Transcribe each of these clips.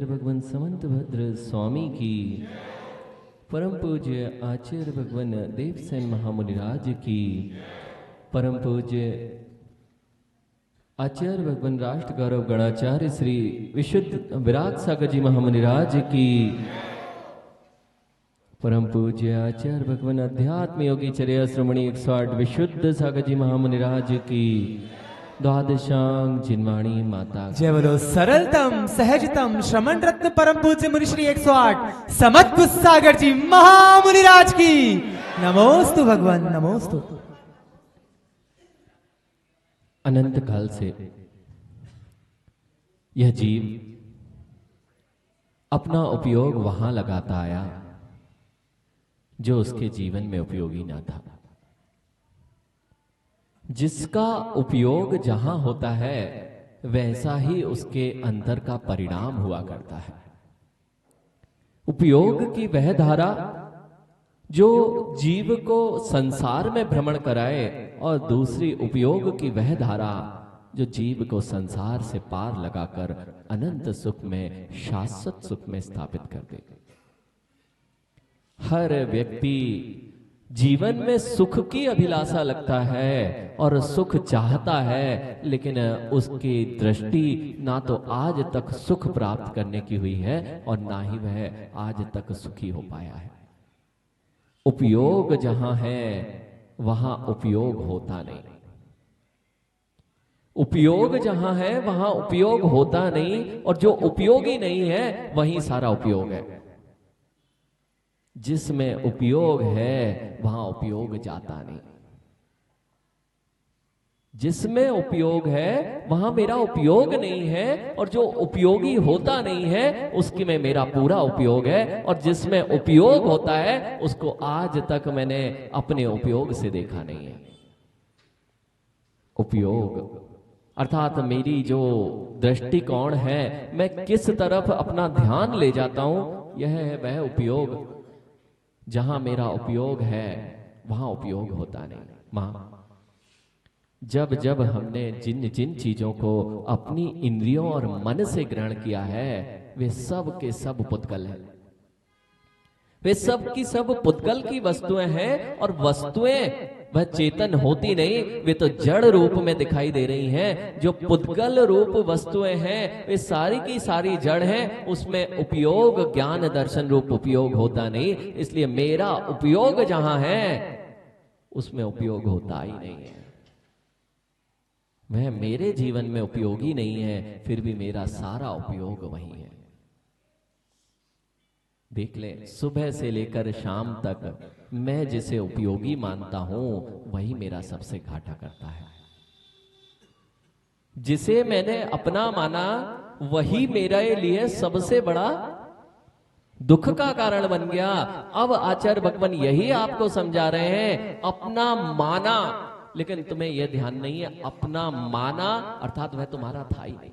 भगवान समंत भद्र स्वामी की, परम पूज्य आचार्य भगवान देवसेन महामुनिराज की, परम पूज्य आचार्य भगवान राष्ट्र गौरव गणाचार्य श्री विशुद्ध विराग सागर जी महामुनिराज की, परम पूज्य आचार्य भगवान अध्यात्म योगी चर्या श्रमणी 108 विशुद्ध सागर जी महामुनिराज की, द्वादशांग जिनवाणी माता जय बोलो सरलतम सहजतम श्रमण रत्न परम पूज्य मुनिश्री 108 समत सागर जी महामुनिराज की। नमोस्तु भगवान नमोस्तु। अनंत काल से यह जीव अपना उपयोग वहां लगाता आया जो उसके जीवन में उपयोगी ना था। जिसका उपयोग जहां होता है वैसा ही उसके अंदर का परिणाम हुआ करता है। उपयोग की वह धारा जो जीव को संसार में भ्रमण कराए और दूसरी उपयोग की वह धारा जो जीव को संसार से पार लगाकर अनंत सुख में शाश्वत सुख में स्थापित कर दे। हर व्यक्ति जीवन में सुख की अभिलाषा लगता है और सुख चाहता है, लेकिन उसकी दृष्टि ना तो आज तक सुख प्राप्त करने की हुई है और ना ही वह आज तक सुखी हो पाया है। उपयोग जहां है वहां उपयोग होता नहीं। उपयोग जहां है वहां उपयोग होता नहीं, और जो उपयोगी नहीं है वहीं सारा उपयोग है। जिसमें उपयोग है वहां उपयोग जाता नहीं। जिसमें उपयोग है वहां मेरा उपयोग नहीं है, और जो उपयोगी होता नहीं है उसकी में मेरा पूरा उपयोग है। और जिसमें उपयोग होता है उसको आज तक मैंने अपने उपयोग से देखा नहीं है। उपयोग अर्थात मेरी जो दृष्टिकोण है, मैं किस तरफ अपना ध्यान ले जाता हूं, यह है वह उपयोग। जहां मेरा उपयोग है वहां उपयोग होता नहीं। मां, जब जब हमने जिन जिन चीजों को अपनी इंद्रियों और मन से ग्रहण किया है वे सब के सब पुद्गल हैं। वे सब की सब पुद्गल की वस्तुएं हैं, और वस्तुएं वह चेतन होती नहीं, वे तो जड़ रूप में दिखाई दे रही हैं। जो पुद्गल रूप वस्तुएं हैं वे सारी की सारी जड़ हैं, उसमें उपयोग ज्ञान दर्शन रूप उपयोग होता नहीं। इसलिए मेरा उपयोग जहां है उसमें उपयोग होता ही नहीं है। वह मेरे जीवन में उपयोगी नहीं है, फिर भी मेरा सारा उपयोग वही है। देख ले, सुबह से लेकर शाम तक मैं जिसे उपयोगी मानता हूं वही मेरा सबसे घाटा करता है। जिसे मैंने अपना माना वही मेरे लिए सबसे बड़ा दुख का कारण बन गया। अब आचार्य भगवान यही आपको समझा रहे हैं, अपना माना, लेकिन तुम्हें यह ध्यान नहीं है अपना माना अर्थात वह तुम्हारा था ही नहीं।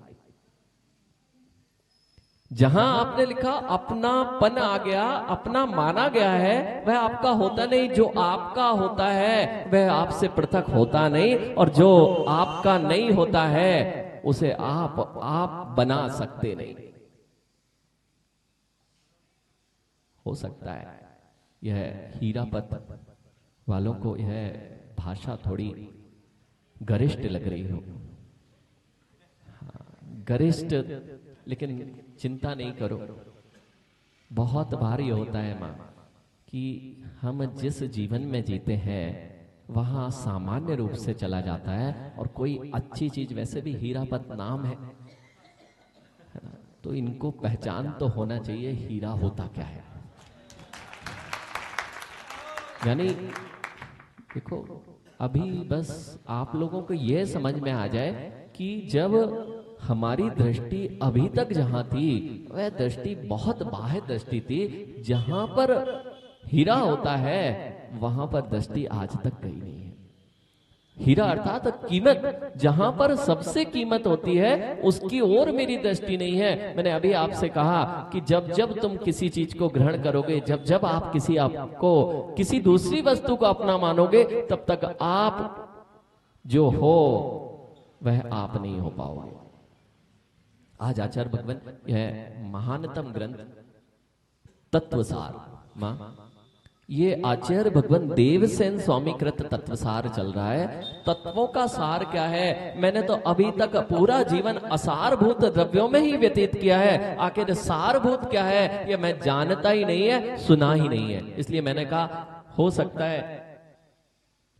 जहां आपने लिखा अपनापन आ गया, अपना माना गया है, वह आपका होता नहीं। जो आपका होता है वह आपसे पृथक होता नहीं, और जो आपका नहीं होता है उसे आप बना सकते नहीं। हो सकता है यह हीरापत वालों को यह भाषा थोड़ी गरिष्ठ लग रही हो, गरिष्ठ, लेकिन चिंता नहीं करो। बहुत बार ये होता है मां कि हम जिस जीवन में जीते हैं वहां सामान्य रूप से चला जाता है, और कोई अच्छी चीज, वैसे भी हीरापत नाम है ना, तो इनको पहचान तो होना चाहिए हीरा होता क्या है। यानी देखो, अभी बस आप लोगों को यह समझ में आ जाए कि जब हमारी दृष्टि अभी तक जहां थी वह दृष्टि बहुत बाह्य दृष्टि थी। जहां पर हीरा होता है वहां पर दृष्टि आज तक गई नहीं है। हीरा अर्थात कीमत, जहां पर सबसे कीमत होती है उसकी ओर मेरी दृष्टि नहीं है। मैंने अभी आपसे कहा कि जब जब तुम किसी चीज को ग्रहण करोगे, जब जब आप किसी दूसरी वस्तु को अपना मानोगे, तब तक आप जो हो वह आप नहीं हो पाओगे। आज आचार्य भगवान यह महानतम ग्रंथ तत्वसार मां, ये आचार्य भगवान देवसेन स्वामी कृत तत्वसार चल रहा है। तत्वों का सार क्या है? मैंने तो अभी तक पूरा जीवन असारभूत द्रव्यों में ही व्यतीत किया है, आखिर सारभूत क्या है ये मैं जानता ही नहीं है, सुना ही नहीं है। इसलिए मैंने कहा हो सकता है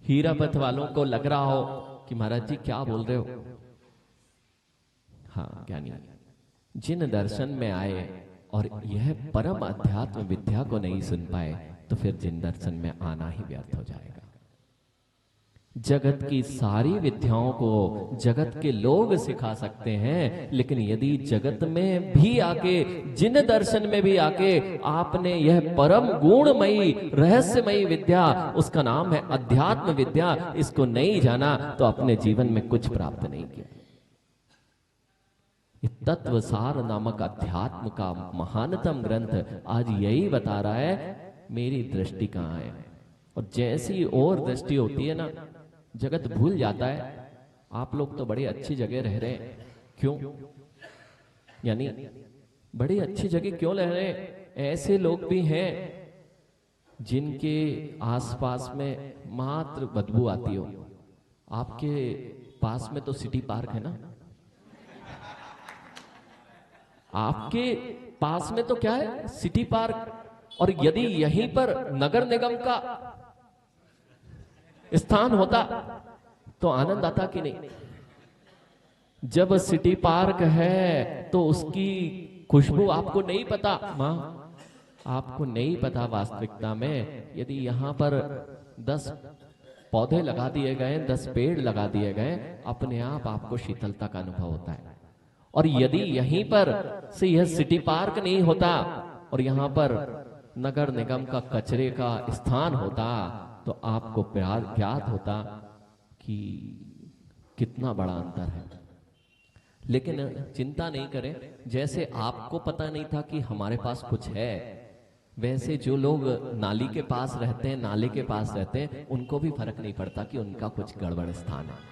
हीरापत वालों को लग रहा हो कि महाराज जी क्या बोल रहे हो। हाँ ज्ञानी, जिन दर्शन में आए और यह परम अध्यात्म विद्या को नहीं सुन पाए तो फिर जिन दर्शन में आना ही व्यर्थ हो जाएगा। जगत की सारी विद्याओं को जगत के लोग सिखा सकते हैं, लेकिन यदि जगत में भी आके, जिन दर्शन में भी आके आपने यह परम गुणमयी रहस्यमयी विद्या, उसका नाम है अध्यात्म विद्या, इसको नहीं जाना तो अपने जीवन में कुछ प्राप्त नहीं किया। तत्वसार नामक अध्यात्म का महानतम ग्रंथ आज यही बता रहा है मेरी दृष्टि कहाँ है। और जैसी और दृष्टि होती है ना, जगत भूल जाता है आप लोग तो बड़ी अच्छी जगह रह रहे हैं, क्यों? यानी बड़ी अच्छी जगह क्यों रह रहे हैं? ऐसे लोग भी हैं जिनके आसपास में मात्र बदबू आती हो। आपके पास में तो सिटी पार्क है ना, आपके पास में तो क्या है, सिटी पार्क। और यदि यहीं पर नगर निगम का स्थान होता तो आनंद आता कि नहीं? जब सिटी पार्क है तो उसकी खुशबू आपको नहीं पता मां, आपको नहीं पता वास्तविकता में यदि यहां पर 10 पौधे लगा दिए गए, 10 पेड़ लगा दिए गए, अपने आप आपको शीतलता का अनुभव होता है। और यदि यहीं पर से यह सिटी पार्क नहीं होता और यहां पर नगर निगम का कचरे का स्थान होता तो आपको ज्ञात होता कि कितना बड़ा अंतर है। लेकिन चिंता नहीं करें, जैसे आपको पता नहीं था कि हमारे पास कुछ है, वैसे जो लोग नाली के पास रहते हैं, नाले के पास रहते हैं, उनको भी फर्क नहीं पड़ता कि उनका कुछ गड़बड़ स्थान है।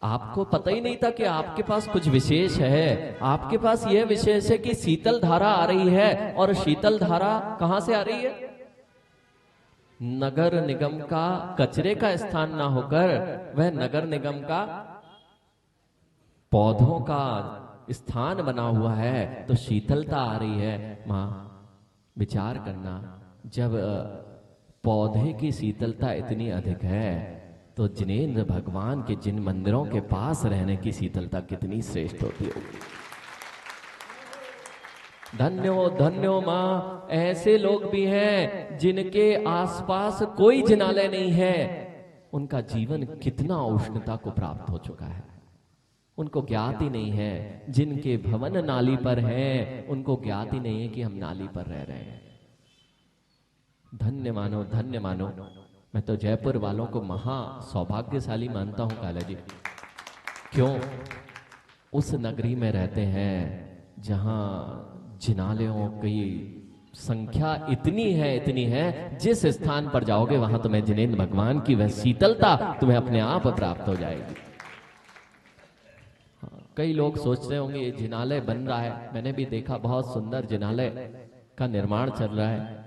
आपको पता ही नहीं था कि आपके पास कुछ विशेष है। आपके पास यह विशेष है कि शीतल धारा आ रही है, और शीतल धारा कहां से आ रही है? नगर निगम का कचरे का स्थान ना होकर वह नगर निगम का पौधों का स्थान बना हुआ है, तो शीतलता आ रही है। मां विचार करना, जब पौधे की शीतलता इतनी अधिक है तो जिनेंद्र भगवान के जिन मंदिरों के पास रहने की शीतलता कितनी श्रेष्ठ होती होगी। धन्यो धन्यो मां, ऐसे लोग भी हैं जिनके आसपास कोई जिनालय नहीं है, उनका जीवन कितना उष्णता को प्राप्त हो चुका है, उनको ज्ञात ही नहीं है। जिनके भवन नाली पर हैं, उनको ज्ञात ही नहीं है कि हम नाली पर रह रहे हैं। धन्य मानो, धन्य मानो। मैं तो जयपुर वालों को महा सौभाग्यशाली मानता हूं काला जी। क्यों? उस नगरी में रहते हैं जहां जिनालयों की संख्या इतनी है, जिस स्थान पर जाओगे वहां तुम्हें जिनेंद्र भगवान की वह शीतलता तुम्हें अपने आप प्राप्त हो जाएगी। कई लोग सोच रहे होंगे ये जिनालय बन रहा है, मैंने भी देखा बहुत सुंदर जिनालय का निर्माण चल रहा है।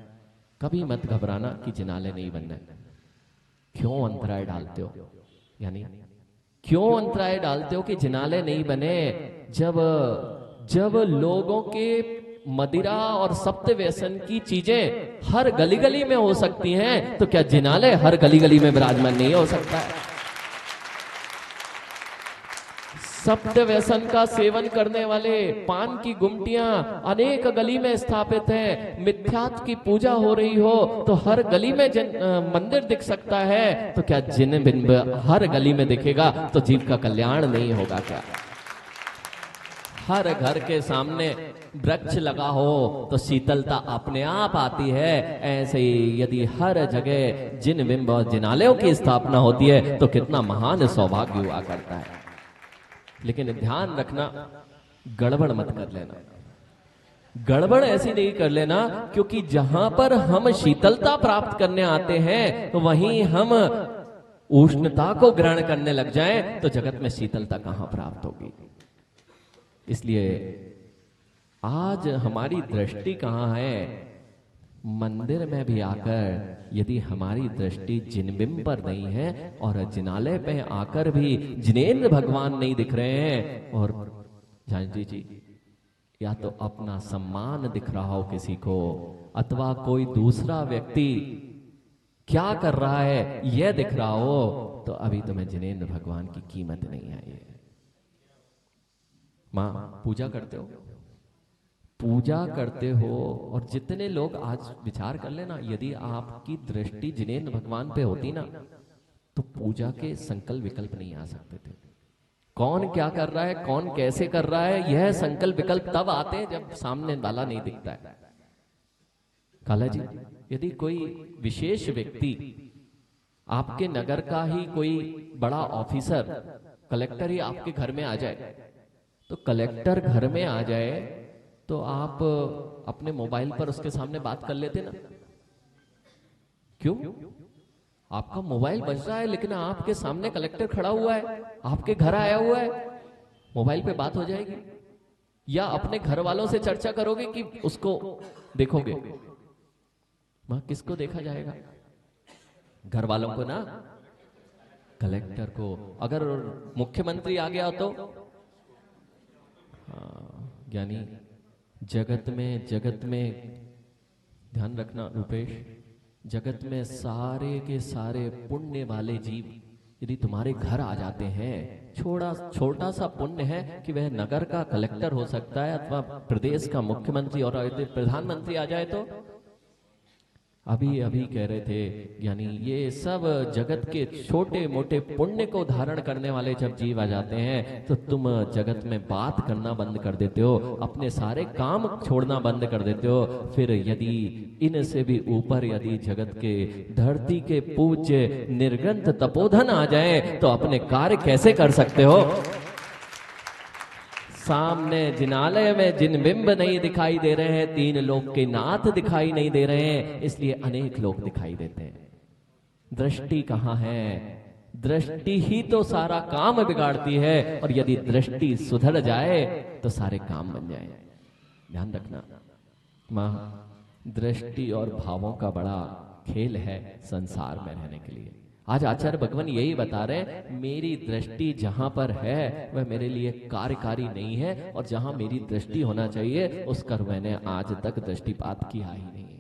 कभी मत घबराना कि जिनालय नहीं बनना है। क्यों अंतराय डालते हो? यानी क्यों अंतराय डालते हो कि जिनालय नहीं बने? जब लोगों के मदिरा और सप्त व्यसन की चीजें हर गली गली में हो सकती हैं, तो क्या जिनालय हर गली गली में विराजमान नहीं हो सकता है? सप्त व्यसन का सेवन करने वाले पान की गुमटियां अनेक गली में स्थापित हैं। मिथ्यात्व की पूजा हो रही हो तो हर गली में मंदिर दिख सकता है, तो क्या जिन बिंब हर गली में दिखेगा तो जीव का कल्याण नहीं होगा क्या? हर घर के सामने वृक्ष लगा हो तो शीतलता अपने आप आती है। ऐसे ही यदि हर जगह जिन बिंब और जिनालयों की स्थापना होती है तो कितना महान सौभाग्य हुआ करता है। लेकिन ध्यान रखना, गड़बड़ मत कर लेना। गड़बड़ ऐसी नहीं कर लेना, क्योंकि जहां पर हम शीतलता प्राप्त करने आते हैं तो वहीं हम उष्णता को ग्रहण करने लग जाएं तो जगत में शीतलता कहां प्राप्त होगी? इसलिए आज हमारी दृष्टि कहाँ है? मंदिर में भी आकर यदि हमारी दृष्टि जिनबिंब पर नहीं है और जिनालय पे आकर भी जिनेंद्र भगवान नहीं दिख रहे हैं, और जानती जी या तो अपना सम्मान दिख रहा हो किसी को, अथवा कोई दूसरा व्यक्ति क्या कर रहा है यह दिख रहा हो, तो अभी तुम्हें जिनेंद्र भगवान की कीमत नहीं आई है। मां पूजा करते हो, पूजा करते हो, और जितने लोग आज विचार कर लेना, यदि आपकी दृष्टि जिनेंद्र भगवान पे होती ना, तो पूजा के संकल्प विकल्प नहीं आ सकते थे। कौन क्या कर रहा है, कौन कैसे कर रहा है, यह संकल्प विकल्प तब आते हैं जब सामने वाला नहीं दिखता है। काला जी, यदि कोई विशेष व्यक्ति आपके नगर का ही कोई बड़ा ऑफिसर, कलेक्टर ही आपके घर में आ जाए, तो कलेक्टर घर में आ जाए तो आप अपने मोबाइल पर उसके सामने बात कर लेते ना? क्यों? आपका मोबाइल बज रहा है लेकिन आपके सामने कलेक्टर खड़ा हुआ है, आपके घर आया हुआ है, मोबाइल पे बात हो जाएगी? या अपने घर वालों से चर्चा करोगे कि उसको देखोगे? मां किसको देखा जाएगा? घर वालों को ना, कलेक्टर को। अगर मुख्यमंत्री आ गया तो यानी जगत में ध्यान रखना रुपेश, जगत में सारे के सारे पुण्य वाले जीव यदि तुम्हारे घर आ जाते हैं, छोटा सा पुण्य है कि वह नगर का कलेक्टर हो सकता है अथवा प्रदेश का मुख्यमंत्री, और यदि प्रधानमंत्री आ जाए तो अभी कह रहे थे यानी ये सब जगत के छोटे मोटे पुण्य को धारण करने वाले जब जीव आ जाते हैं, तो तुम जगत में बात करना बंद कर देते हो, अपने सारे काम छोड़ना बंद कर देते हो। फिर यदि इनसे भी ऊपर यदि जगत के धरती के पूज्य निर्ग्रंथ तपोधन आ जाए तो अपने कार्य कैसे कर सकते हो? सामने जिनालय में जिन बिंब नहीं दिखाई दे रहे हैं, तीन लोक के नाथ दिखाई नहीं दे रहे हैं, इसलिए अनेक लोग दिखाई देते हैं। दृष्टि कहाँ है? दृष्टि ही तो सारा काम बिगाड़ती है, और यदि दृष्टि सुधर जाए तो सारे काम बन जाए। ध्यान रखना मां, दृष्टि और भावों का बड़ा खेल है संसार में रहने के लिए। आज आचार्य भगवान यही बता रहे हैं, मेरी दृष्टि जहां पर है वह मेरे लिए कार्यकारी नहीं है, और जहां मेरी दृष्टि होना चाहिए उसका मैंने आज तक दृष्टिपात किया ही नहीं।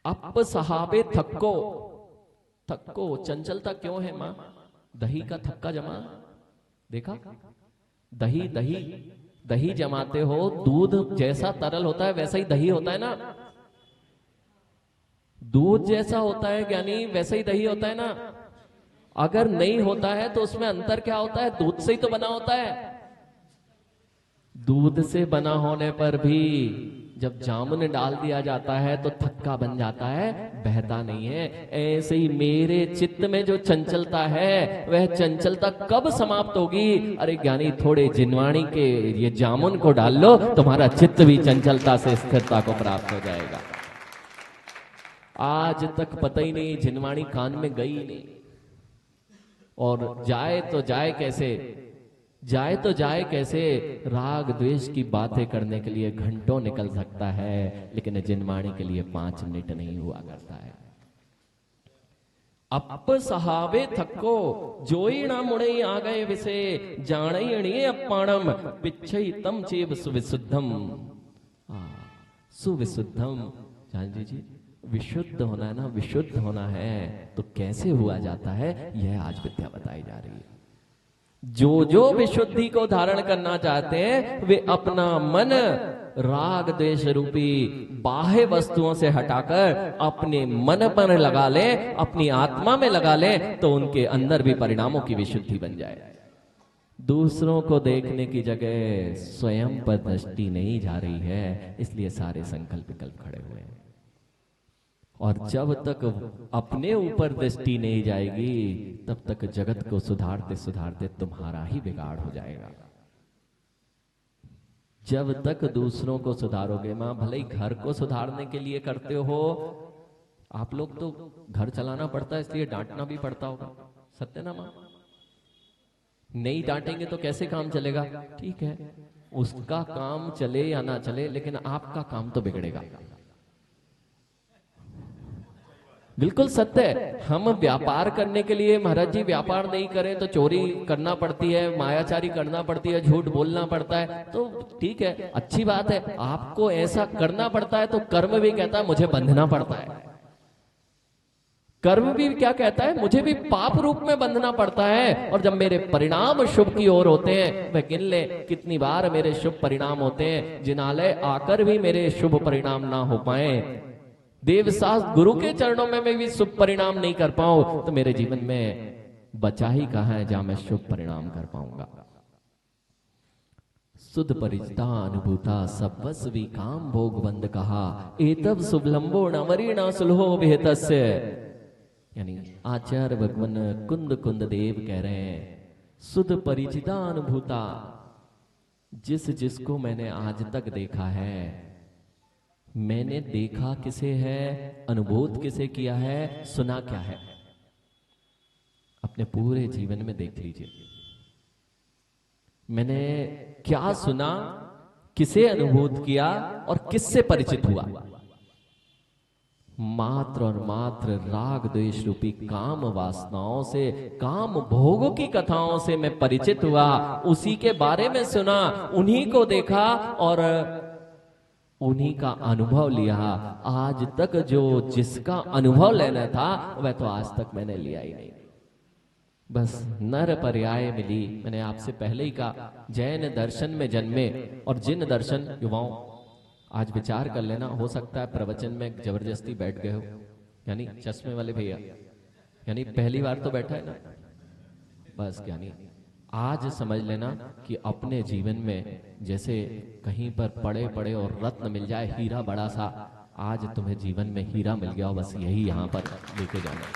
अप सहाबे थक्को चंचलता क्यों है मां? दही का थक्का जमा देखा? दही जमाते हो, दूध जैसा तरल होता है वैसा ही दही होता है ना? दूध जैसा होता है ज्ञानी, वैसे ही दही होता है ना? अगर नहीं होता है तो उसमें अंतर क्या होता है? दूध से ही तो बना होता है। दूध से बना होने पर भी जब जामुन डाल दिया जाता है तो थक्का बन जाता है, बहता नहीं है। ऐसे ही मेरे चित्त में जो चंचलता है वह चंचलता कब समाप्त होगी? अरे ज्ञानी, थोड़े जिनवाणी के ये जामुन को डाल लो, तुम्हारा चित्त भी चंचलता से स्थिरता को प्राप्त हो जाएगा। आज तक पता ही नहीं, जिनवाणी कान में गई नहीं, और जाए तो जाए कैसे? राग द्वेष की बातें करने के लिए घंटों निकल सकता है, लेकिन जिनवाणी के लिए 5 मिनट नहीं हुआ करता है। अप सहावे थक्को जोई ना मुड़ई आ गए विसे, जाणई अणिये अपाणम पिछई तम चेव सुविशुद्धम। सुविशुद्धम, जान जी, विशुद्ध होना है ना, विशुद्ध होना है तो कैसे हुआ जाता है, यह आज विद्या बताई जा रही है। जो विशुद्धि को धारण करना चाहते हैं वे अपना मन राग द्वेष रूपी बाह्य वस्तुओं से हटाकर अपने मन पर लगा लें, अपनी आत्मा में लगा लें, तो उनके अंदर भी परिणामों की विशुद्धि बन जाए। दूसरों को देखने की जगह स्वयं पर दृष्टि नहीं जा रही है, इसलिए सारे संकल्प विकल्प खड़े हुए हैं। और जब तक अपने ऊपर दृष्टि नहीं जाएगी तब तक जगत को सुधारते सुधारते तुम्हारा ही बिगाड़ हो जाएगा। जब तक दूसरों को सुधारोगे, मां भले ही घर को सुधारने के लिए करते हो, आप लोग तो घर चलाना पड़ता है इसलिए डांटना भी पड़ता होगा, सत्य ना मां? नहीं डांटेंगे तो कैसे काम चलेगा? ठीक है, उसका काम चले या ना चले, लेकिन आपका काम तो बिगड़ेगा। बिल्कुल सत्य है। हम व्यापार करने के लिए महाराज जी व्यापार नहीं करें तो चोरी करना पड़ती है, मायाचारी करना पड़ती है, झूठ बोलना पड़ता है, तो ठीक है, अच्छी बात है। आपको ऐसा करना पड़ता है तो कर्म भी कहता है मुझे बंधना पड़ता है। कर्म भी क्या कहता है? मुझे भी पाप रूप में बंधना पड़ता है। और जब मेरे परिणाम शुभ की ओर होते हैं, वह गिन ले कितनी बार मेरे शुभ परिणाम होते हैं, जिनालय आकर भी मेरे शुभ परिणाम ना हो पाए, देवशास्त्र गुरु के चरणों में मैं भी शुभ परिणाम नहीं कर पाऊं, तो मेरे जीवन में बचा ही कहां है जहां मैं शुभ परिणाम कर पाऊंगा। सुध परिचिता अनुभूता सब्बस्वी काम भोग बंद कहा, एतब शुभलंबो नवरीणा सुलहो विहितस्य। यानी आचार्य भगवान कुंद कुंद देव कह रहे हैं, सुध परिचिता अनुभूता, जिस जिसको मैंने आज तक देखा है, मैंने देखा किसे है, अनुभूत किसे किया है, सुना क्या है, अपने पूरे जीवन में देख लीजिए। मैंने क्या सुना, किसे अनुभूत किया और किससे परिचित हुआ? मात्र और मात्र राग द्वेष रूपी काम वासनाओं से, काम भोगों की कथाओं से मैं परिचित हुआ, उसी के बारे में सुना, उन्हीं को देखा और उन्हीं का अनुभव लिया। आज तक जो जिसका अनुभव लेना था वह तो आज तक मैंने लिया ही नहीं। बस नर पर्याय मिली। मैंने आपसे पहले ही कहा, जैन दर्शन में जन्मे और जिन दर्शन, युवाओं आज विचार कर लेना, हो सकता है प्रवचन में जबरदस्ती बैठ गए हो, यानी चश्मे वाले भैया, यानी पहली बार तो बैठा है ना, बस यानी आज समझ लेना कि अपने जीवन में जैसे कहीं पर पड़े पड़े और रत्न मिल जाए, हीरा बड़ा सा, आज तुम्हें जीवन में हीरा मिल गया, बस यही यहां पर लेके जाना।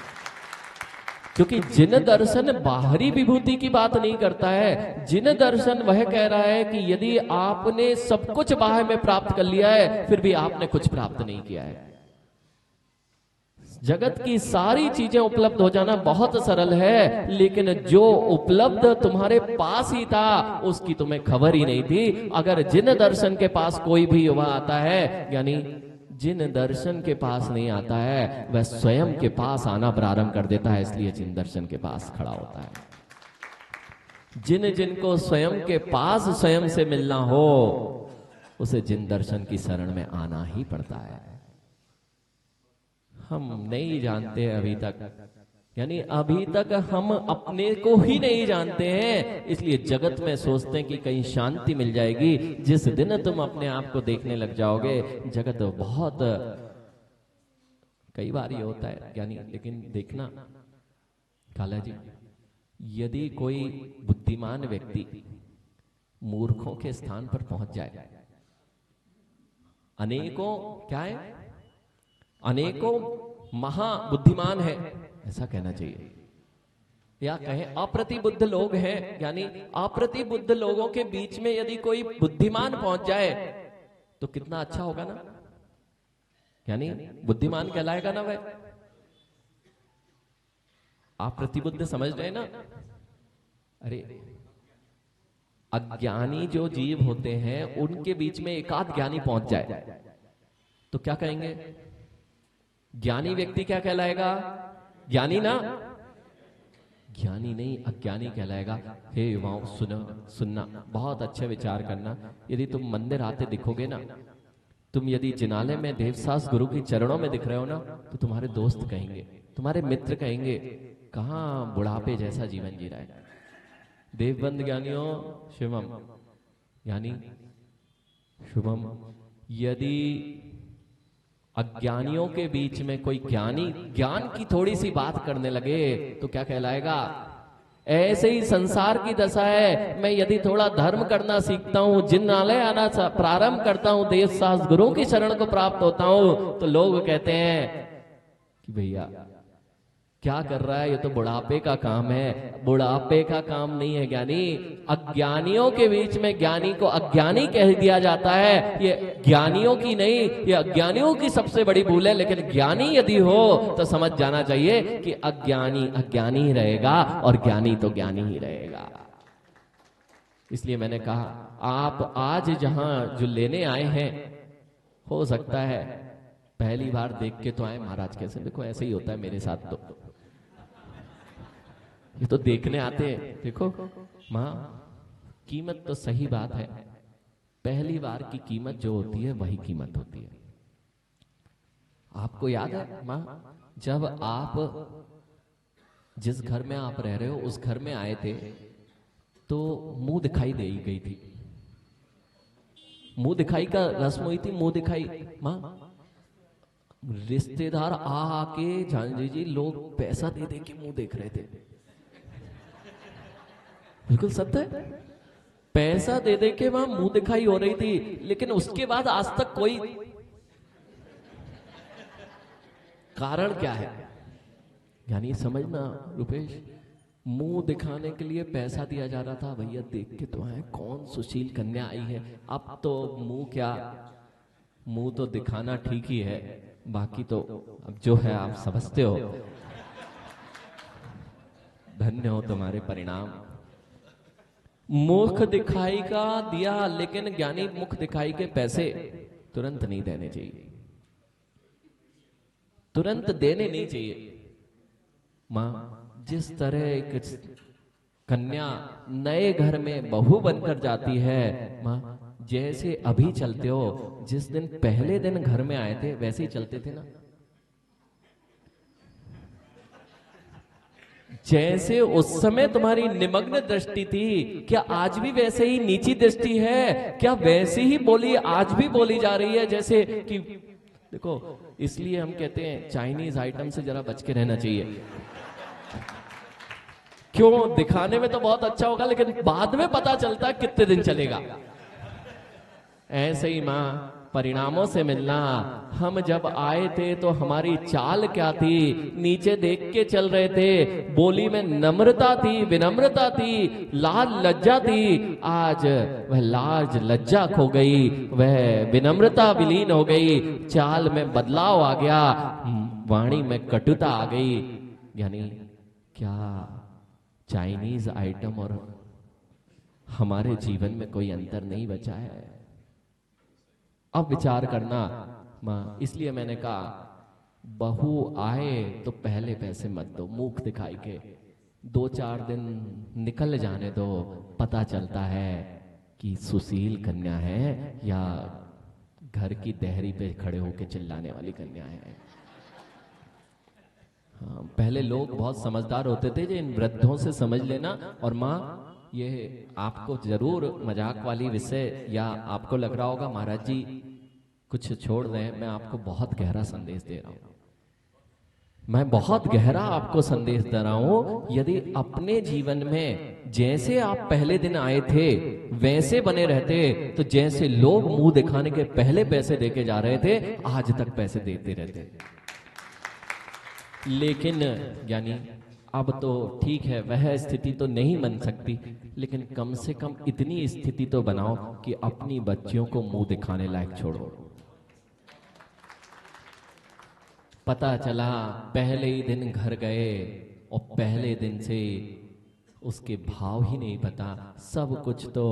क्योंकि जिन दर्शन बाहरी विभूति की बात नहीं करता है, जिन दर्शन वह कह रहा है कि यदि आपने सब कुछ बाहर में प्राप्त कर लिया है, फिर भी आपने कुछ प्राप्त नहीं किया है। जगत की सारी चीजें उपलब्ध हो जाना बहुत सरल है, लेकिन जो उपलब्ध तुम्हारे पास ही था उसकी तुम्हें खबर ही नहीं थी। अगर जिन दर्शन के पास कोई भी युवा आता है, यानी जिन दर्शन के पास नहीं आता है, वह स्वयं के पास आना प्रारंभ कर देता है, इसलिए जिन दर्शन के पास खड़ा होता है। जिन जिनको स्वयं के पास स्वयं से मिलना हो, उसे जिन दर्शन की शरण में आना ही पड़ता है। हम नहीं जानते अभी तक, यानी अभी तक हम अपने को ही नहीं जानते हैं, इसलिए जगत में सोचते हैं कि कहीं शांति मिल जाएगी। जिस दिन तुम अपने आप को देखने लग जाओगे, जगत बहुत, कई बार ये होता है यानी, लेकिन देखना काला जी, यदि कोई बुद्धिमान व्यक्ति मूर्खों के स्थान पर पहुंच जाए, अनेकों क्या है, अनेकों महाबुद्धिमान है, ऐसा कहना चाहिए, या कहें अप्रतिबुद्ध लोग हैं, यानी अप्रतिबुद्ध लोगों के बीच में यदि कोई बुद्धिमान पहुंच जाए तो कितना अच्छा होगा ना, यानी बुद्धिमान कहलाएगा ना वह। अप्रतिबुद्ध समझ रहे ना? अरे अज्ञानी जो जीव होते हैं उनके बीच में एकाध ज्ञानी पहुंच जाए तो क्या कहेंगे? ज्ञानी व्यक्ति क्या कहलाएगा? ज्ञानी ना, ज्ञानी नहीं अज्ञानी कहलाएगा। हे युवाओं, सुनना, बहुत अच्छे विचार करना। यदि तुम मंदिर आते दिखोगे ना, तुम यदि जिनालय में देवशास्त्र गुरु के चरणों में दिख रहे हो ना, तो तुम्हारे दोस्त कहेंगे, तुम्हारे मित्र कहेंगे, कहाँ बुढ़ापे जैसा जीवन जी रहा है। देवबंद ज्ञानियों शिवम, यानी शुभम। यदि अज्ञानियों के बीच में कोई ज्ञानी ज्ञान की थोड़ी सी बात करने लगे तो क्या कहलाएगा? ऐसे ही संसार की दशा है। मैं यदि थोड़ा धर्म करना सीखता हूँ, जिनालय आना प्रारंभ करता हूँ, देवशास्त्र गुरु की शरण को प्राप्त होता हूँ, तो लोग कहते हैं कि भैया क्या कर रहा है, ये तो बुढ़ापे का काम है। बुढ़ापे का काम नहीं है ज्ञानी। अज्ञानियों के बीच में ज्ञानी को अज्ञानी कह दिया जाता है। ये ज्ञानियों की नहीं, ये अज्ञानियों की सबसे बड़ी भूल है। लेकिन ज्ञानी यदि हो तो समझ जाना चाहिए कि अज्ञानी अज्ञानी ही रहेगा और ज्ञानी तो ज्ञानी ही रहेगा। इसलिए मैंने कहा आप आज जहां जो लेने आए हैं, हो सकता है पहली बार देख के तो आए महाराज कैसे। देखो ऐसे ही होता है मेरे साथ, तो ये तो देखने आते हैं। देखो माँ, कीमत तो सही बात है, पहली बार की कीमत जो होती है वही कीमत होती है। आपको याद है माँ, जब आप जिस घर में आप रह रहे हो उस घर में आए थे तो मुंह दिखाई दे ही गई थी, मुंह दिखाई का रस्म हुई थी। मुंह दिखाई माँ, रिश्तेदार आ आके जान लीजिए लोग पैसा दे दे के मुंह देख रहे थे। बिल्कुल सत्य है, पैसा दे दे के वहां मुंह दिखाई हो रही थी, लेकिन उसके बाद आज तक कोई कारण क्या है, यानी समझना रुपेश, मुंह दिखाने के लिए पैसा दिया जा रहा था। भैया देख के तो आए कौन सुशील कन्या आई है। अब तो मुंह क्या, मुंह तो दिखाना ठीक ही है, बाकी तो अब जो है आप समझते हो। धन्य हो तुम्हारे परिणाम। मुख दिखाई का दिया, लेकिन ज्ञानी मुख दिखाई के पैसे तुरंत नहीं देने चाहिए, तुरंत देने नहीं चाहिए। मां, जिस तरह एक कन्या नए घर में बहू बनकर जाती है, मां जैसे अभी चलते हो, जिस दिन पहले दिन घर में आए थे वैसे ही चलते थे ना। जैसे उस समय तुम्हारी निमग्न दृष्टि थी, क्या आज भी वैसे ही नीची दृष्टि है? क्या वैसी ही बोली आज भी बोली जा रही है? जैसे कि देखो, इसलिए हम कहते हैं चाइनीज आइटम से जरा बच के रहना चाहिए। क्यों? दिखाने में तो बहुत अच्छा होगा, लेकिन बाद में पता चलता कितने दिन चलेगा। ऐसे ही मां, परिणामों से मिलना। हम जब आए थे तो हमारी चाल क्या थी? नीचे देख के चल रहे थे, बोली में नम्रता थी, विनम्रता थी, लाज लज्जा थी। आज वह लाज लज्जा खो गई, वह विनम्रता विलीन हो गई, चाल में बदलाव आ गया, वाणी में कटुता आ गई। यानी क्या चाइनीज आइटम और हमारे जीवन में कोई अंतर नहीं बचा है? अब विचार करना मां। इसलिए मैंने कहा बहू आए तो पहले पैसे मत दो, मुख दिखाई के 2-4 दिन निकल जाने दो, पता चलता है कि सुशील कन्या है या घर की देहरी पे खड़े होके चिल्लाने वाली कन्या है। हाँ, पहले लोग बहुत समझदार होते थे, जो इन वृद्धों से समझ लेना। और माँ, ये आपको जरूर मजाक वाली विषय, या आपको लग रहा होगा महाराज जी कुछ छोड़ दें, मैं आपको बहुत गहरा संदेश दे रहा हूं। मैं बहुत गहरा आपको संदेश दे रहा हूं। यदि अपने जीवन में जैसे आप पहले दिन आए थे वैसे बने रहते, तो जैसे लोग मुंह दिखाने के पहले पैसे देके जा रहे थे, आज तक पैसे देते रहते। लेकिन यानी अब तो ठीक है, वह स्थिति तो नहीं बन सकती, लेकिन कम से कम इतनी स्थिति तो बनाओ कि अपनी बच्चियों को मुंह दिखाने लायक छोड़ो। पता चला पहले ही दिन घर गए और पहले दिन से उसके भाव ही नहीं पता, सब कुछ तो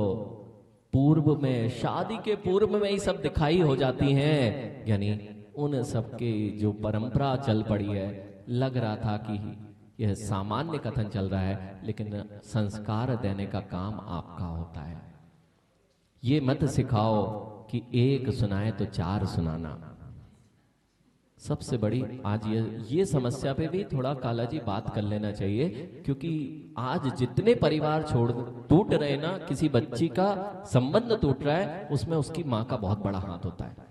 पूर्व में, शादी के पूर्व में ही सब दिखाई हो जाती हैं। यानी उन सबके जो परंपरा चल पड़ी है, लग रहा था कि यह सामान्य कथन चल रहा है, लेकिन संस्कार देने का काम आपका होता है। ये मत सिखाओ कि एक सुनाए तो 4 सुनाना। सबसे बड़ी आज ये समस्या पे भी थोड़ा काला जी बात कर लेना चाहिए, क्योंकि आज जितने परिवार टूट रहे ना, किसी बच्ची का संबंध टूट रहा है, उसमें उसकी माँ का बहुत बड़ा हाथ होता है।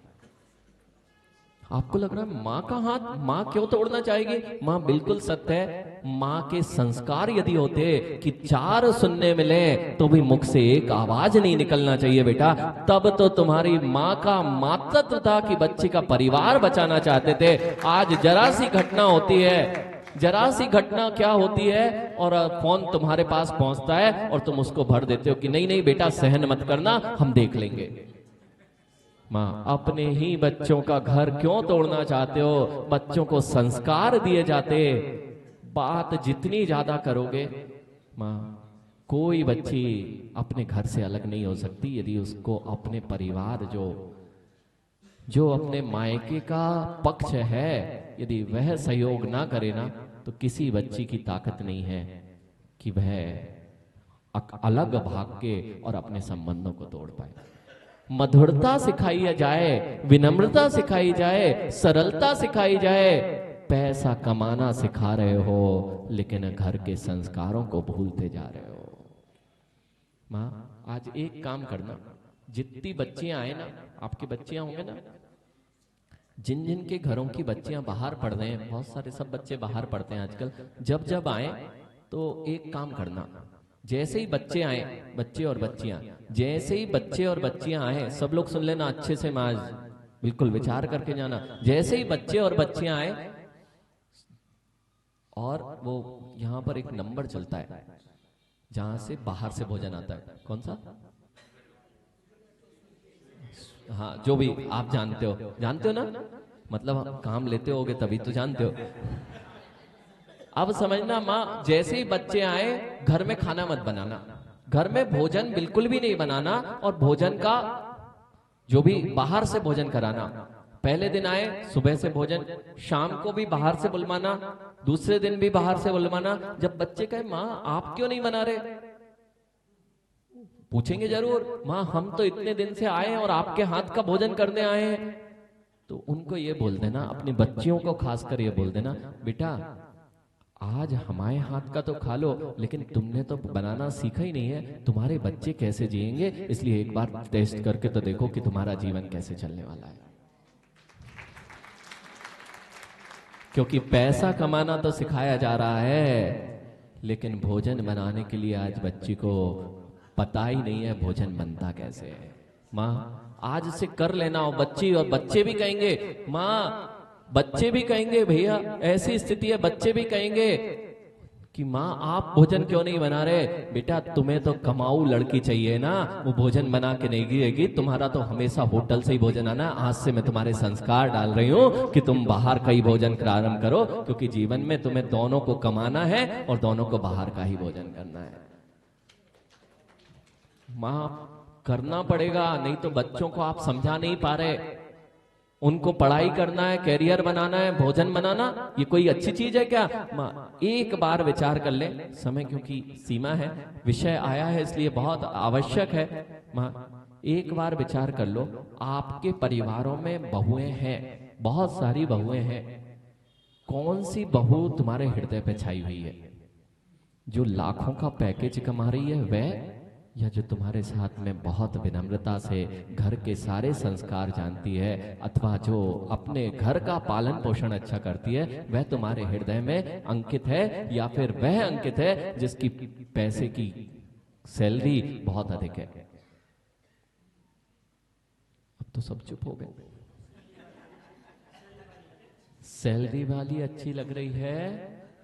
आपको लग रहा है माँ का हाथ, माँ क्यों तोड़ना चाहेगी? माँ बिल्कुल सत्य है। माँ के संस्कार यदि होते कि 4 सुनने मिले तो भी मुख से एक आवाज नहीं निकलना चाहिए बेटा, तब तो तुम्हारी माँ का मातृत्व था कि बच्चे का परिवार बचाना चाहते थे। आज जरा सी घटना होती है, जरा सी घटना क्या होती है, और फोन तुम्हारे पास पहुंचता है और तुम उसको भर देते हो कि नहीं नहीं बेटा सहन मत करना, हम देख लेंगे। माँ, अपने ही बच्चों का घर क्यों तोड़ना चाहते हो? बच्चों को संस्कार दिए जाते। बात जितनी ज्यादा करोगे माँ, कोई बच्ची अपने घर से अलग नहीं हो सकती यदि उसको अपने परिवार जो अपने मायके का पक्ष है यदि वह सहयोग ना करे ना, तो किसी बच्ची की ताकत नहीं है कि वह अलग भाग के और अपने संबंधों को तोड़ पाए। मधुरता सिखाई जाए, विनम्रता सिखाई जाए, सरलता सिखाई जाए। पैसा कमाना सिखा रहे हो लेकिन घर के संस्कारों को भूलते जा रहे हो। माँ, आज एक काम करना, जितनी बच्चियां आए ना, आपके बच्चियां होंगे ना, जिन जिन के घरों की बच्चियां बाहर पढ़ रहे हैं, बहुत सारे सब बच्चे बाहर पढ़ते हैं आजकल, जब जब आए तो एक काम करना, जैसे ही बच्चे आए, बच्चे और बच्चियां, जैसे ही बच्चे और बच्चियां आए, सब लोग सुन लेना अच्छे से, माज बिल्कुल विचार करके जाना। जैसे ही बच्चे और बच्चियां आए, और वो यहां पर एक नंबर चलता है जहां से बाहर से भोजन आता है, कौन सा? हाँ, जो भी आप जानते हो ना, मतलब काम लेते होगे तभी तो जानते हो। अब समझना माँ, जैसे ही बच्चे आए, घर में खाना मत बनाना, घर में भोजन बिल्कुल भी नहीं बनाना, और भोजन का जो भी बाहर से भोजन कराना। पहले दिन आए, सुबह से भोजन, शाम को भी बाहर से बुलवाना, दूसरे दिन भी बाहर से बुलवाना। जब बच्चे कहे माँ आप क्यों नहीं बना रहे, पूछेंगे जरूर, माँ हम तो इतने दिन से आए हैं और आपके हाथ का भोजन करने आए हैं। तो उनको ये बोल देना, अपनी बच्चियों को खासकर ये बोल देना, बेटा आज हमारे हाथ का तो खा लो, लेकिन तुमने तो बनाना सीखा ही नहीं है, तुम्हारे बच्चे कैसे जिएंगे, इसलिए एक बार टेस्ट करके तो देखो कि तुम्हारा जीवन कैसे चलने वाला है। क्योंकि पैसा कमाना तो सिखाया जा रहा है, लेकिन भोजन बनाने के लिए आज बच्ची को पता ही नहीं है भोजन बनता कैसे है। माँ आज से कर लेना हो, बच्ची और बच्चे भी कहेंगे, माँ बच्चे भी कहेंगे, भैया ऐसी स्थिति है, बच्चे भी कहेंगे कि माँ आप भोजन क्यों नहीं बना रहे। बेटा तुम्हें तो कमाऊ लड़की चाहिए ना, वो भोजन बना के नहीं गिरेगी, तुम्हारा तो हमेशा होटल से ही भोजन आना। आज से मैं तुम्हारे संस्कार डाल रही हूँ कि तुम बाहर का ही भोजन प्रारंभ करो, क्योंकि जीवन में तुम्हें दोनों को कमाना है और दोनों को बाहर का ही भोजन करना है। माँ करना पड़ेगा, नहीं तो बच्चों को आप समझा नहीं पा रहे। उनको पढ़ाई करना है, कैरियर बनाना है, भोजन बनाना ये कोई अच्छी चीज है क्या? माँ एक बार विचार कर ले, समय क्योंकि सीमा है, विषय आया है इसलिए बहुत आवश्यक है। माँ एक बार विचार कर लो, आपके परिवारों में बहुएं हैं, बहुत सारी बहुएं हैं, कौन सी बहू तुम्हारे हृदय पे छाई हुई है, जो लाखों का पैकेज कमा रही है वह, या जो तुम्हारे साथ में बहुत विनम्रता से घर के सारे संस्कार जानती है, अथवा जो अपने घर का पालन पोषण अच्छा करती है, वह तुम्हारे हृदय में अंकित है, या फिर वह अंकित है जिसकी पैसे की सैलरी बहुत अधिक है? अब तो सब चुप हो गए। सैलरी वाली अच्छी लग रही है?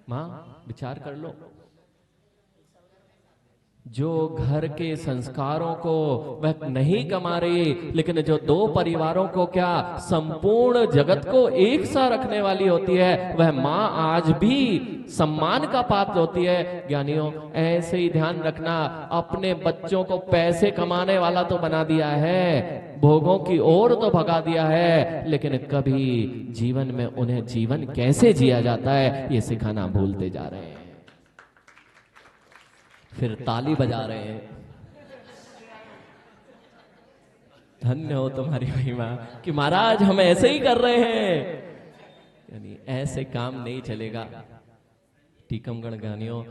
मां विचार कर लो। जो घर के संस्कारों को वह नहीं कमा रही, लेकिन जो दो परिवारों को क्या संपूर्ण जगत को एक सा रखने वाली होती है, वह माँ आज भी सम्मान का पात्र होती है। ज्ञानियों ऐसे ही ध्यान रखना, अपने बच्चों को पैसे कमाने वाला तो बना दिया है, भोगों की ओर तो भगा दिया है, लेकिन कभी जीवन में उन्हें जीवन कैसे जिया जाता है ये सिखाना भूलते जा रहे हैं। फिर ताली बजा रहे हैं, धन्य हो तुम्हारी महिमा कि महाराज हम ऐसे ही कर रहे हैं। यानी ऐसे काम नहीं चलेगा। टीकमगढ़ ज्ञानियों,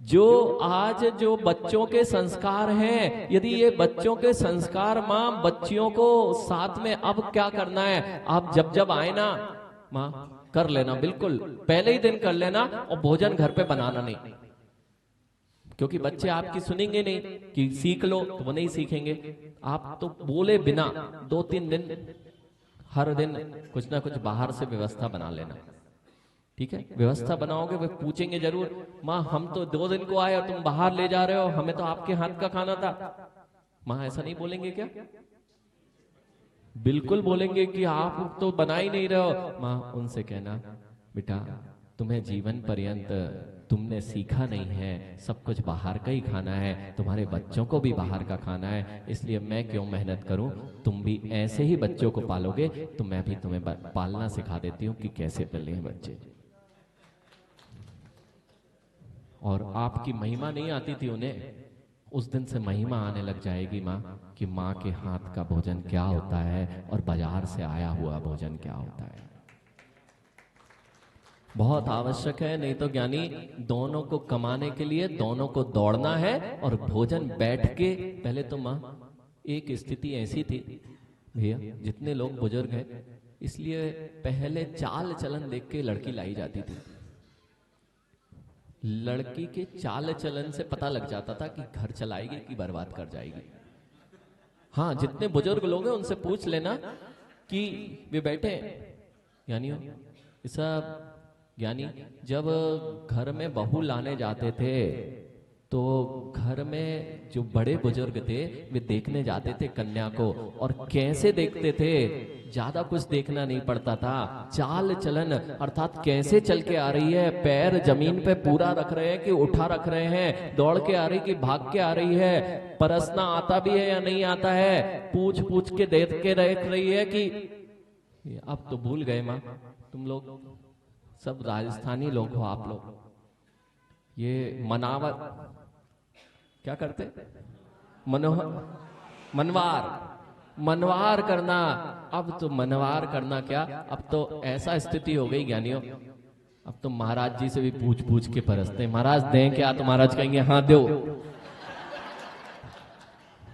जो आज जो बच्चों के संस्कार हैं, यदि ये बच्चों के संस्कार माँ बच्चियों को साथ में अब क्या करना है, आप जब जब आए ना माँ कर लेना, बिल्कुल पहले ही दिन कर लेना, और भोजन घर पे बनाना नहीं, क्योंकि बच्चे आपकी सुनेंगे नहीं कि सीख लो, तो वो नहीं सीखेंगे। आप तो बोले बिना 2-3 दिन हर दिन कुछ ना कुछ बाहर से व्यवस्था बना लेना, ठीक है? व्यवस्था बनाओगे, वे पूछेंगे जरूर, माँ हम तो 2 दिन को आए और तुम बाहर ले जा रहे हो, हमें तो आपके हाथ का खाना था। माँ ऐसा नहीं बोलेंगे क्या? बिल्कुल बोलेंगे कि आप तो बना ही नहीं रहे हो। माँ उनसे कहना, बेटा तुम्हें जीवन पर्यंत तुमने सीखा नहीं है, सब कुछ बाहर का ही खाना है, तुम्हारे बच्चों को भी बाहर का खाना है, इसलिए मैं क्यों मेहनत करूं, तुम भी ऐसे ही बच्चों को पालोगे तो मैं भी तुम्हें पालना सिखा देती हूँ कि कैसे पले हैं बच्चे। और आपकी महिमा नहीं आती थी उन्हें, उस दिन से महिमा आने लग जाएगी माँ कि माँ के हाथ का भोजन क्या होता है और बाजार से आया हुआ भोजन क्या होता है। बहुत आवश्यक है, नहीं तो ज्ञानी दोनों को कमाने के लिए दोनों को दौड़ना है और भोजन बैठ के। पहले तो माँ एक स्थिति ऐसी थी भैया, जितने लोग बुजुर्ग हैं इसलिए पहले चाल चलन देख के लड़की लाई जाती थी। लड़की के चाल चलन से पता लग जाता था कि घर चलाएगी कि बर्बाद कर जाएगी। हाँ, जितने बुजुर्ग लोग हैं उनसे पूछ लेना कि वे बैठे यानी ऐसा यानी जब घर में बहू लाने जाते थे तो घर में जो बड़े बुजुर्ग थे वे देखने जाते थे कन्या को, और कैसे देखते थे, ज्यादा कुछ देखना नहीं पड़ता था, चाल चलन अर्थात कैसे चल के आ रही है, पैर जमीन पे पूरा रख रहे हैं कि उठा रख रहे हैं, दौड़ के आ रही कि भाग के आ रही है, परसना आता भी है या नहीं आता है, पूछ पूछ के देख के रख रही है कि अब तो भूल गए माँ, तुम लोग सब राजस्थानी लोग हो आप लोग, ये मनावत क्या करते, मनवार करना। अब तो मनवार करना क्या, अब तो ऐसा स्थिति हो गई ज्ञानियों, अब तो महाराज जी से भी पूछ पूछ के परसते, महाराज दें क्या, तो महाराज कहेंगे हाँ दो।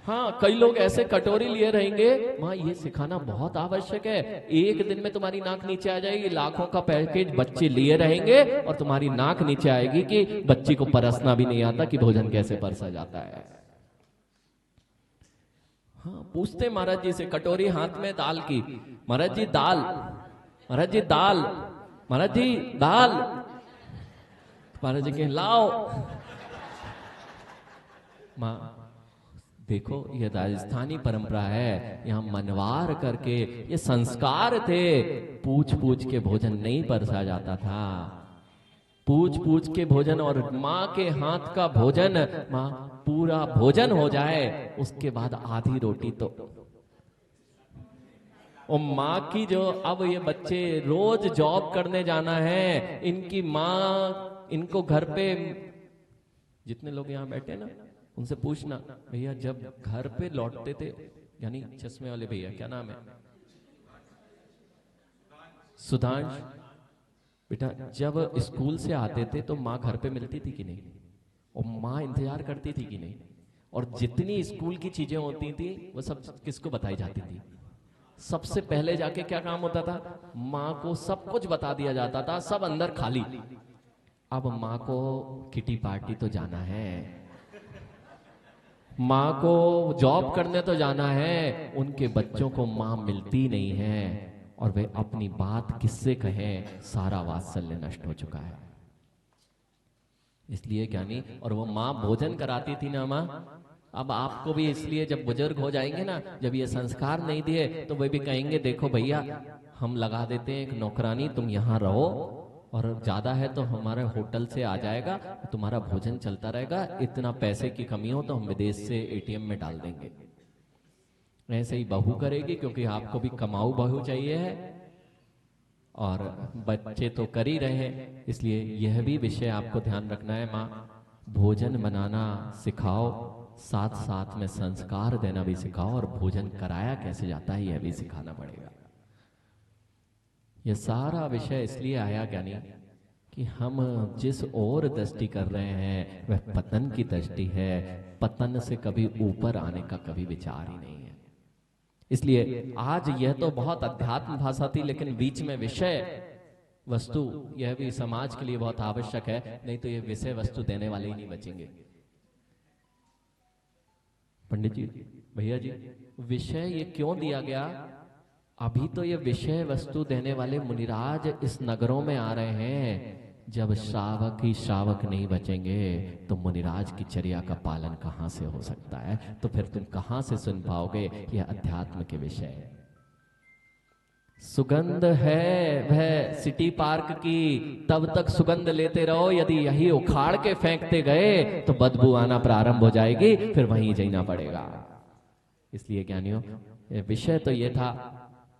हाँ, कई लोग ऐसे कटोरी लिए रहेंगे। माँ ये सिखाना बहुत आवश्यक है, एक दिन में तुम्हारी नाक नीचे आ जाएगी, लाखों का पैकेज बच्चे लिए रहेंगे और तुम्हारी नाक नीचे आएगी कि बच्ची को परसना भी नहीं आता कि भोजन कैसे परसा जाता है। हाँ, पूछते महाराज जी से, कटोरी हाथ में दाल की, महाराज जी दाल, महाराज जी दाल, महाराज जी दाल, महाराज जी के लाओ। माँ देखो ये राजस्थानी परंपरा है, यहाँ मनवार करके, ये संस्कार थे, पूछ पूछ के भोजन नहीं परसा जाता था, पूछ पूछ के भोजन, और माँ के हाथ का भोजन, माँ पूरा भोजन हो जाए उसके बाद आधी रोटी तो, और माँ की जो, अब ये बच्चे रोज जॉब करने जाना है, इनकी माँ इनको घर पे, जितने लोग यहाँ बैठे ना उनसे पूछना भैया जब घर पे लौटते थे, यानी चश्मे वाले भैया, क्या नाम है, सुधांश बेटा, जब स्कूल से आते थे तो माँ घर पे मिलती थी कि नहीं, और माँ इंतजार करती थी कि नहीं, और जितनी स्कूल की चीजें होती थी वो सब किसको बताई जाती थी, सबसे पहले जाके क्या काम होता था, माँ को सब कुछ बता दिया जाता था, सब अंदर खाली। अब माँ को किटी पार्टी तो जाना है, माँ को जॉब करने तो जाना है, उनके बच्चों को माँ मिलती नहीं है, और वे अपनी बात किससे कहें, सारा वात्सल्य नष्ट हो चुका है। इसलिए ज्ञानी, और वो माँ भोजन कराती थी ना माँ, अब आपको भी इसलिए जब बुजुर्ग हो जाएंगे ना, जब ये संस्कार नहीं दिए तो वे भी कहेंगे देखो भैया हम लगा देते हैं एक नौकरानी, तुम यहाँ रहो, और ज्यादा है तो हमारे होटल से आ जाएगा, तुम्हारा भोजन चलता रहेगा, इतना पैसे की कमी हो तो हम विदेश से एटीएम में डाल देंगे। ऐसे ही बहू करेगी, क्योंकि आपको भी कमाऊ बहू चाहिए है, और बच्चे तो कर ही रहे हैं, इसलिए यह भी विषय आपको ध्यान रखना है। माँ भोजन बनाना सिखाओ, साथ साथ में संस्कार देना भी सिखाओ, और भोजन कराया कैसे जाता है यह भी सिखाना पड़ेगा। यह सारा विषय इसलिए आया ज्ञानी कि हम जिस ओर दृष्टि कर रहे हैं वह पतन की दृष्टि है, पतन से कभी ऊपर आने का कभी विचार ही नहीं है। इसलिए आज यह तो बहुत अध्यात्म भाषा थी, लेकिन बीच में विषय वस्तु यह भी समाज के लिए बहुत आवश्यक है, नहीं तो यह विषय वस्तु देने वाले ही नहीं बचेंगे। पंडित जी, भैया जी, विषय ये क्यों दिया गया, अभी तो ये विषय वस्तु देने वाले मुनिराज इस नगरों में आ रहे हैं, जब श्रावक ही श्रावक नहीं बचेंगे तो मुनिराज की चर्या का पालन कहां से हो सकता है, तो फिर तुम कहां से सुन पाओगे यह अध्यात्म के विषय। सुगंध है वह सिटी पार्क की, तब तक सुगंध लेते रहो। यदि यही उखाड़ के फेंकते गए तो बदबू आना प्रारंभ हो जाएगी, फिर वहीं जीना पड़ेगा। इसलिए ज्ञानियों, विषय तो ये था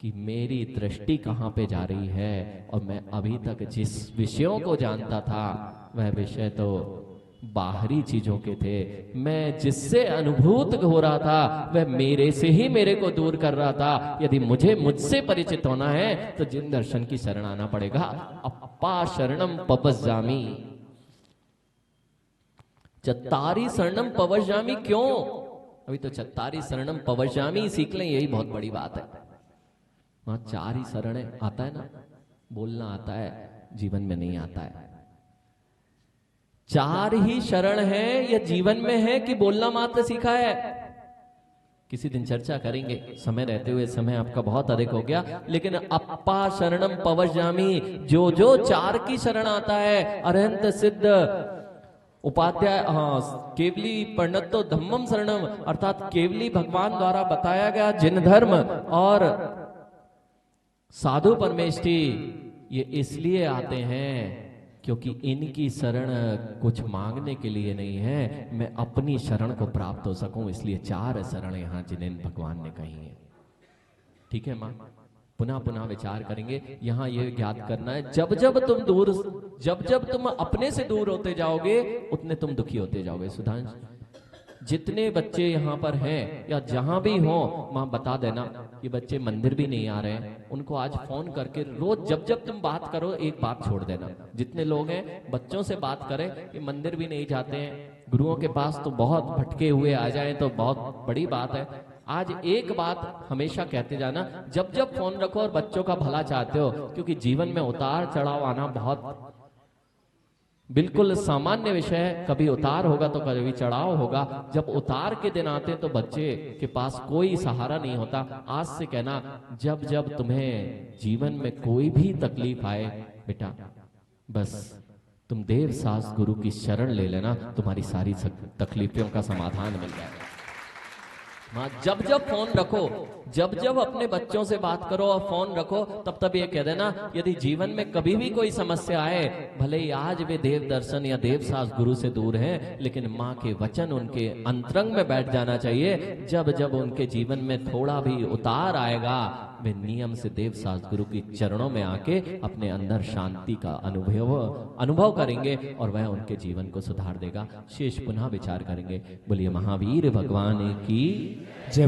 कि मेरी दृष्टि कहाँ पे जा रही है, और मैं अभी तक जिस विषयों को जानता था वह विषय तो बाहरी चीजों के थे। मैं जिससे अनुभूत हो रहा था वह मेरे से ही मेरे को दूर कर रहा था। यदि मुझे मुझसे परिचित होना है तो जिन दर्शन की शरण आना पड़ेगा। अप्पा शरणम पवज्जामि, चत्तारी शरणम पवज्जामि। क्यों? अभी तो चत्तारी शरणम पवज्जामि सीख लें, यही बहुत बड़ी बात है। वहां 4 ही शरण आता है ना, बोलना आता है, जीवन में नहीं आता है। 4 ही शरण है, यह जीवन में है कि बोलना मात्र सीखा है? किसी दिन चर्चा करेंगे, समय रहते हुए। समय आपका बहुत अधिक हो गया, लेकिन अप्पा शरणम पवज्जामि, जो जो 4 की शरण आता है, अरहंत सिद्ध उपाध्याय, केवली पंडितो धम्मम शरणम, अर्थात केवली भगवान द्वारा बताया गया जिन धर्म और साधु परमेष्ठी, ये इसलिए आते हैं क्योंकि इनकी शरण कुछ मांगने के लिए नहीं है, मैं अपनी शरण को प्राप्त हो सकूं। इसलिए 4 शरण यहां जिन्हें भगवान ने कही है। ठीक है मां, पुनः पुनः विचार करेंगे। यहां यह ज्ञात करना है, जब जब तुम अपने से दूर होते जाओगे उतने तुम दुखी होते जाओगे। सुधांश, जितने बच्चे यहाँ पर हैं या जहां भी हो, मां बता देना, ये बच्चे मंदिर भी नहीं आ रहे हैं, उनको आज फोन करके रोज जब जब तुम बात करो एक बात छोड़ देना। जितने लोग हैं बच्चों से बात करें, ये मंदिर भी नहीं जाते हैं, गुरुओं के पास तो बहुत भटके हुए आ जाएं तो बहुत बड़ी बात है। आज एक बात हमेशा कहते जाना, जब जब फोन रखो और बच्चों का भला चाहते हो, क्योंकि जीवन में उतार चढ़ाव आना बहुत बिल्कुल सामान्य विषय है। कभी उतार होगा तो कभी चढ़ाव होगा। जब उतार के दिन आते तो बच्चे के पास कोई सहारा नहीं होता। आज से कहना, जब जब तुम्हें जीवन में कोई भी तकलीफ आए बेटा, बस तुम देव सास गुरु की शरण ले लेना, तुम्हारी सारी तकलीफों का समाधान मिल जाएगा। जब जब फोन रखो, जब जब अपने बच्चों से बात करो और फोन रखो, तब तब ये कह देना, यदि जीवन में कभी भी कोई समस्या आए, भले ही आज वे देव दर्शन या देव सास गुरु से दूर हैं, लेकिन माँ के वचन उनके अंतरंग में बैठ जाना चाहिए। जब जब उनके जीवन में थोड़ा भी उतार आएगा, वे नियम से देव सास गुरु की चरणों में आके अपने अंदर शांति का अनुभव करेंगे और वह उनके जीवन को सुधार देगा। शेष पुनः विचार करेंगे। बोलिए महावीर भगवान की जय।